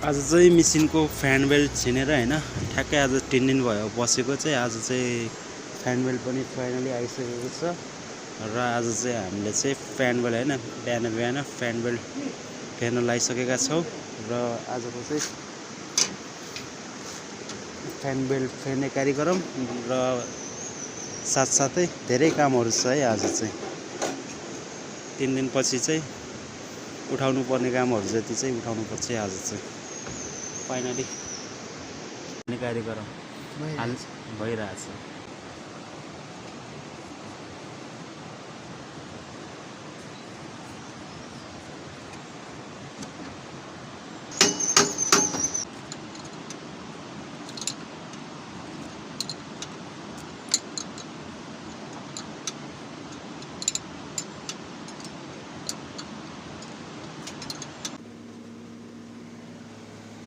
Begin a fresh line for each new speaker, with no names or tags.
आज चाहिँ मेसिनको fan belt छिनेर हैन ठ्याक्कै आज 3 दिन भयो बसेको चाहिँ आज चाहिँ फ्यान बेल्ट पनि फाइनली आइसकेको छ र आज चाहिँ हामीले चाहिँ फ्यान बेल्ट हैन बिहान बिहान फ्यान बेल्ट फेर्न लागिसकेका छौं र आजको चाहिँ फ्यान बेल्ट फेर्ने कार्यक्रम र साथसाथै धेरै कामहरु छ है आज चाहिँ 3 दिनपछि चाहिँ उठाउनु पर्ने कामहरु जति चाहिँ उठाउनु पर्छ आज चाहिँ फाइनली कार्यक्रम हाल भइरहेछ।